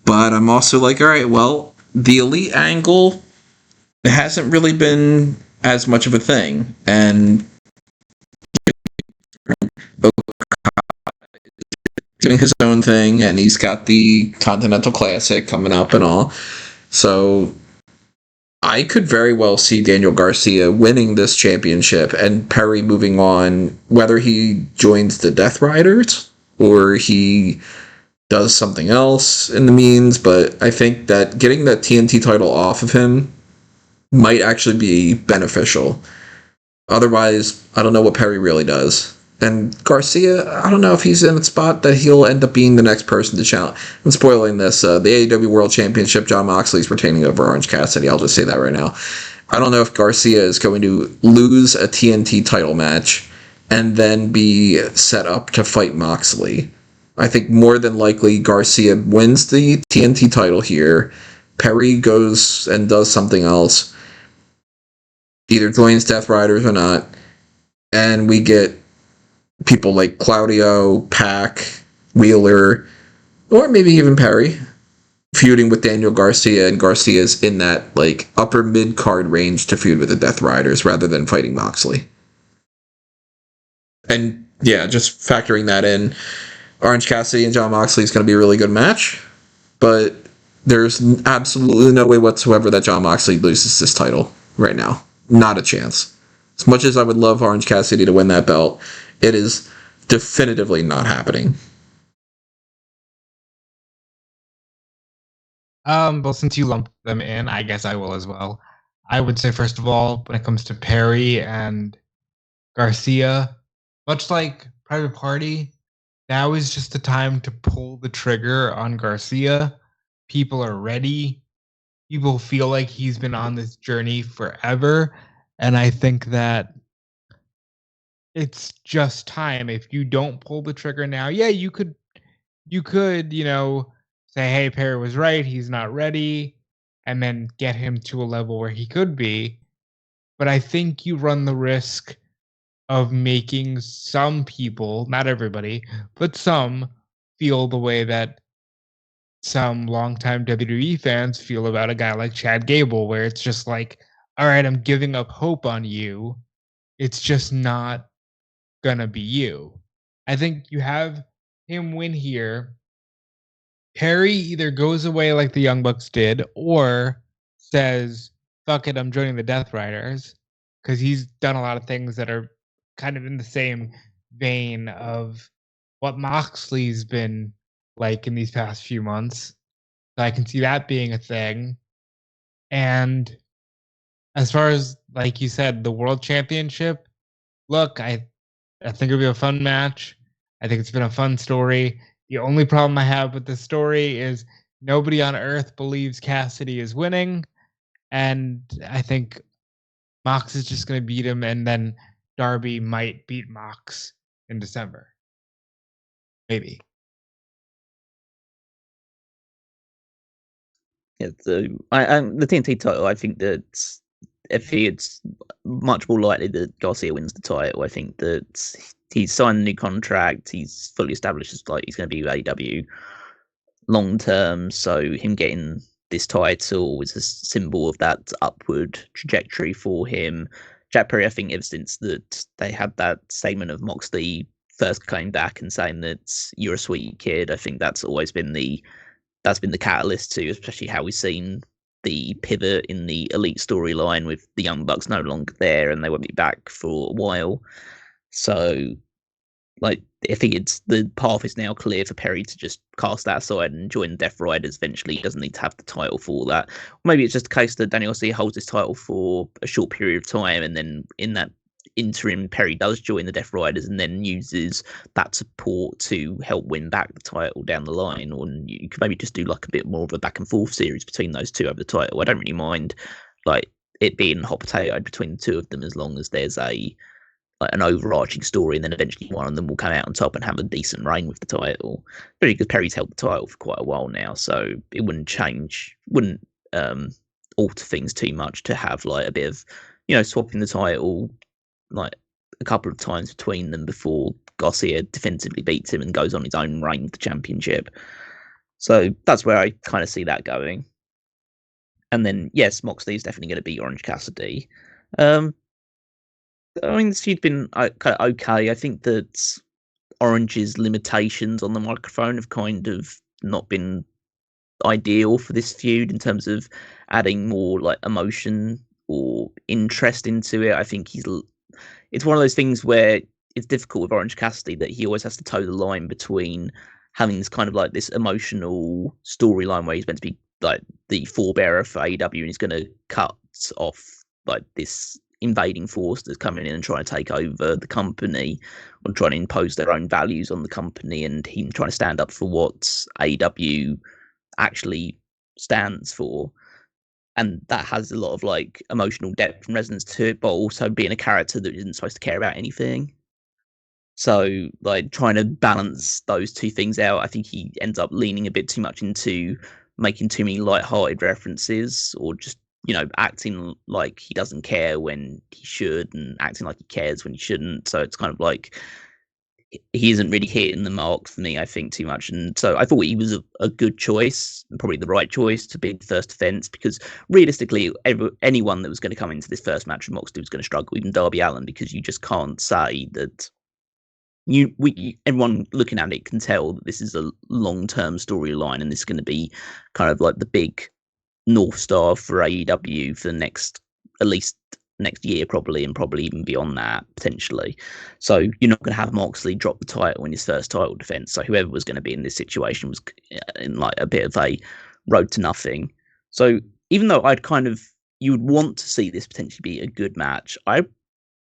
But I'm also like, all right, well, the elite angle hasn't really been as much of a thing. And doing his own thing, and he's got the Continental Classic coming up and all. So I could very well see Daniel Garcia winning this championship and Perry moving on, whether he joins the Death Riders or he does something else in the means. But I think that getting that TNT title off of him might actually be beneficial. Otherwise, I don't know what Perry really does. And Garcia, I don't know if he's in a spot that he'll end up being the next person to challenge. I'm spoiling this. The AEW World Championship, Jon Moxley's retaining over Orange Cassidy. I'll just say that right now. I don't know if Garcia is going to lose a TNT title match and then be set up to fight Moxley. I think more than likely Garcia wins the TNT title here. Perry goes and does something else. Either joins Death Riders or not. And we get people like Claudio, Pac, Wheeler, or maybe even Perry feuding with Daniel Garcia, and Garcia's in that like upper mid-card range to feud with the Death Riders rather than fighting Moxley. And yeah, just factoring that in, Orange Cassidy and Jon Moxley is going to be a really good match, but there's absolutely no way whatsoever that Jon Moxley loses this title right now. Not a chance. As much as I would love Orange Cassidy to win that belt, it is definitively not happening. Well, since you lumped them in, I guess I will as well. I would say, first of all, when it comes to Perry and Garcia, much like Private Party, now is just the time to pull the trigger on Garcia. People are ready. People feel like he's been on this journey forever. And I think that it's just time. If you don't pull the trigger now, yeah, you could, say, hey, Perry was right, he's not ready, and then get him to a level where he could be. But I think you run the risk of making some people, not everybody, but some, feel the way that some longtime WWE fans feel about a guy like Chad Gable, where it's just like, all right, I'm giving up hope on you. It's just not gonna be you. I think you have him win here. Perry either goes away like the Young Bucks did, or says, fuck it, I'm joining the Death Riders, because he's done a lot of things that are kind of in the same vein of what Moxley's been like in these past few months. So I can see that being a thing. And as far as, like you said, the World Championship, look, I think it'll be a fun match. I think it's been a fun story. The only problem I have with this story is nobody on Earth believes Kassidy is winning. And I think Mox is just going to beat him. And then Darby might beat Mox in December. Maybe. Yeah, the TNT title, I think that it's much more likely that Garcia wins the title. I think that he's signed a new contract. He's fully established as like he's going to be with AEW long term. So him getting this title is a symbol of that upward trajectory for him. Jack Perry, I think, ever since that they had that segment of Moxley first coming back and saying that you're a sweet kid, I think that's always been the catalyst to, especially how we've seen the pivot in the Elite storyline with the Young Bucks no longer there and they won't be back for a while. So, like, I think it's the path is now clear for Perry to just cast that aside and join Death Riders eventually. He doesn't need to have the title for that. Maybe it's just a case that Daniel Garcia holds his title for a short period of time, and then in that interim, Perry does join the Death Riders and then uses that support to help win back the title down the line. Or you could maybe just do like a bit more of a back and forth series between those two over the title. I don't really mind like it being hot potato between the two of them as long as there's an overarching story, and then eventually one of them will come out on top and have a decent reign with the title. But because Perry's held the title for quite a while now, so it wouldn't alter things too much to have like a bit of, swapping the title like a couple of times between them before Garcia defensively beats him and goes on his own reign with the championship. So that's where I kind of see that going. And then, yes, Moxley's definitely going to beat Orange Cassidy. I mean, this feud's been kind of okay. I think that Orange's limitations on the microphone have kind of not been ideal for this feud in terms of adding more like emotion or interest into it. I think it's one of those things where it's difficult with Orange Cassidy that he always has to toe the line between having this kind of like this emotional storyline where he's meant to be like the forebearer for AEW and he's going to cut off like this invading force that's coming in and trying to take over the company or trying to impose their own values on the company, and him trying to stand up for what AEW actually stands for. And that has a lot of like emotional depth and resonance to it, but also being a character that isn't supposed to care about anything. So like trying to balance those two things out, I think he ends up leaning a bit too much into making too many light-hearted references, or just, acting like he doesn't care when he should and acting like he cares when he shouldn't. So it's kind of like he isn't really hitting the mark for me, I think, too much. And so I thought he was a good choice, probably the right choice to be the first defense, because realistically, anyone that was going to come into this first match with Moxley was going to struggle, even Darby Allin, because you just can't say that. Everyone looking at it can tell that this is a long-term storyline, and this is going to be kind of like the big North Star for AEW for at least next year, probably, and probably even beyond that, potentially. So you're not going to have Moxley drop the title in his first title defense. So whoever was going to be in this situation was in like a bit of a road to nothing. So even though you would want to see this potentially be a good match, I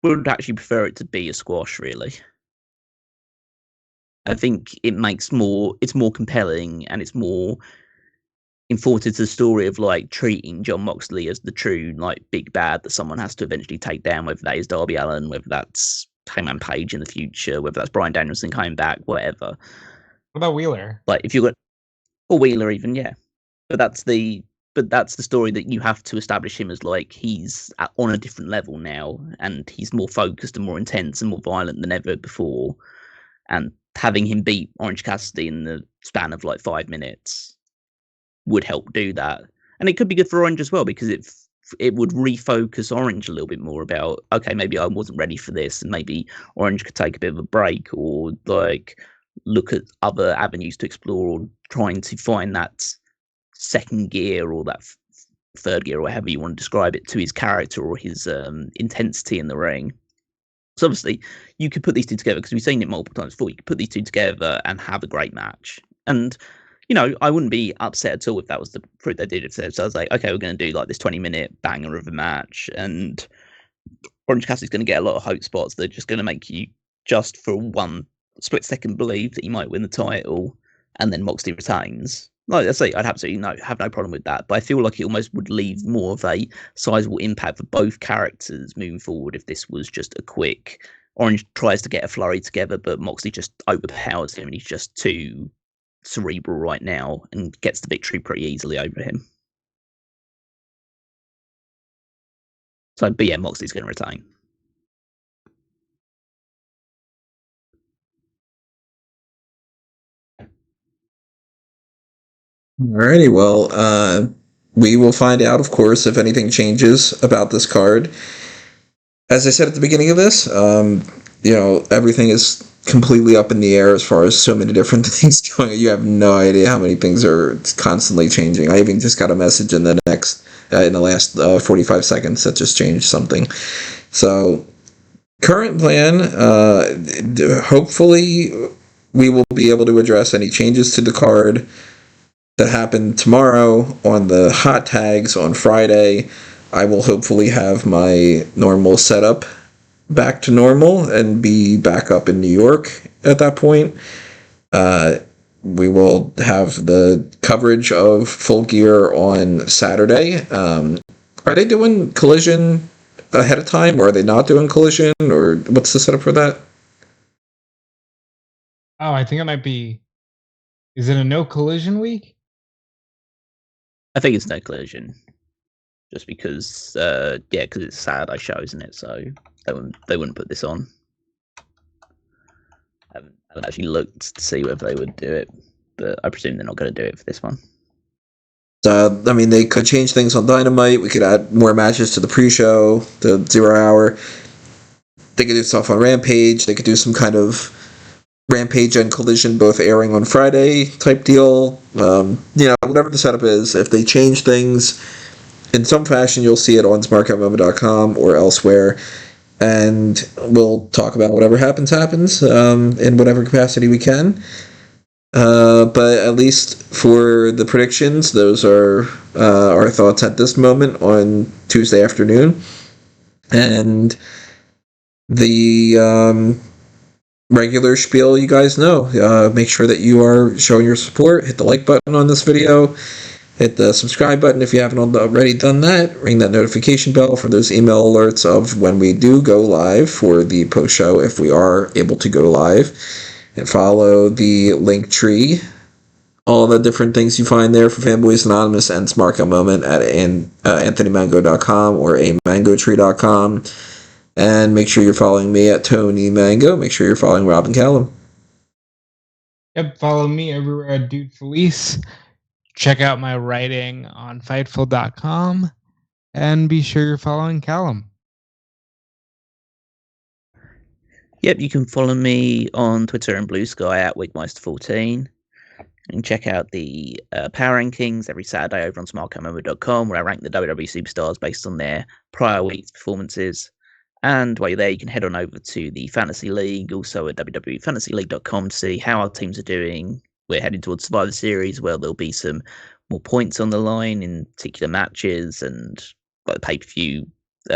would actually prefer it to be a squash, really. I think it's more compelling, and it's more informative to the story of like treating Jon Moxley as the true like big bad that someone has to eventually take down, whether that is Darby Allin, whether that's Hangman Page in the future, whether that's Bryan Danielson coming back, whatever. What about Wheeler? Like if you got or Wheeler even, yeah. But that's the story that you have to establish him as like he's on a different level now, and he's more focused and more intense and more violent than ever before. And having him beat Orange Cassidy in the span of like 5 minutes would help do that. And it could be good for Orange as well, because it would refocus Orange a little bit more about, okay, maybe I wasn't ready for this, and maybe Orange could take a bit of a break, or like look at other avenues to explore, or trying to find that second gear or that third gear, or however you want to describe it, to his character or his intensity in the ring. So obviously you could put these two together, because we've seen it multiple times before. You could put these two together and have a great match. And, I wouldn't be upset at all if that was the route they did. So I was like, okay, we're going to do like this 20-minute banger of a match, and Orange Cassidy's going to get a lot of hope spots that are just going to make you just for one split second believe that he might win the title, and then Moxley retains. like I say, I'd absolutely have no problem with that. But I feel like it almost would leave more of a sizable impact for both characters moving forward if this was just a quick Orange tries to get a flurry together, but Moxley just overpowers him and he's just too cerebral right now and gets the victory pretty easily over him. So, but yeah, Moxley's going to retain. Alrighty, well, we will find out, of course, if anything changes about this card. As I said at the beginning of this, everything is completely up in the air as far as so many different things going on. You have no idea how many things are constantly changing. I even just got a message in the last 45 seconds that just changed something. So, current plan, hopefully we will be able to address any changes to the card that happen tomorrow on the hot tags on Friday. I will hopefully have my normal setup back to normal and be back up in New York at that point. We will have the coverage of Full Gear on Saturday. Are they doing Collision ahead of time, or are they not doing Collision, or what's the setup for that? Oh, I think it might be... Is it a no Collision week? I think it's no Collision. Just because, because it's a Saturday show, isn't it? So they wouldn't put this on. I haven't actually looked to see whether they would do it, but I presume they're not going to do it for this one. They could change things on Dynamite. We could add more matches to the pre-show, the 0 hour. They could do stuff on Rampage. They could do some kind of Rampage and Collision both airing on Friday type deal. Whatever the setup is, if they change things in some fashion, you'll see it on smark.momo.com or elsewhere, and we'll talk about whatever happens in whatever capacity we can. But at least for the predictions, those are our thoughts at this moment on Tuesday afternoon. And the regular spiel, you guys know. Make sure that you are showing your support. Hit the like button on this video. Hit the subscribe button if you haven't already done that. Ring that notification bell for those email alerts of when we do go live for the post show, if we are able to go live. And follow the link tree. All the different things you find there for Fanboys Anonymous and Smark Moment at anthonymango.com or amangotree.com. And make sure you're following me at Tony Mango. Make sure you're following Robin Callum. Yep, follow me everywhere at Dude Felice. Check out my writing on Fightful.com. And be sure you're following Callum. Yep, you can follow me on Twitter and Blue Sky at Wigmeister14. And check out the Power Rankings every Saturday over on smartcamemo.com, where I rank the WWE superstars based on their prior week's performances. And while you're there, you can head on over to the Fantasy League, also at www.fantasyleague.com to see how our teams are doing. We're heading towards Survivor Series, where there'll be some more points on the line in particular matches, and like the pay-per-view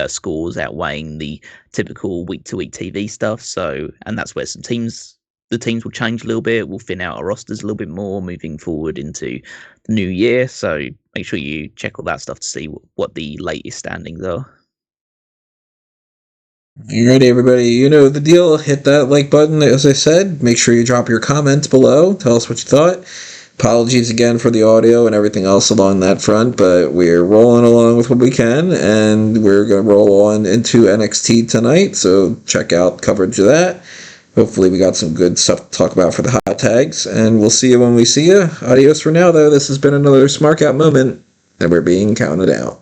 scores outweighing the typical week-to-week TV stuff. So, and that's where the teams will change a little bit. We'll thin out our rosters a little bit more moving forward into the new year. So make sure you check all that stuff to see what the latest standings are. Alrighty, everybody, you know the deal. Hit that like button, as I said. Make sure you drop your comments below. Tell us what you thought. Apologies again for the audio and everything else along that front, but we're rolling along with what we can, and we're going to roll on into NXT tonight, so check out coverage of that. Hopefully we got some good stuff to talk about for the hot tags, and we'll see you when we see you. Adios for now, though. This has been another Smark Out moment, and we're being counted out.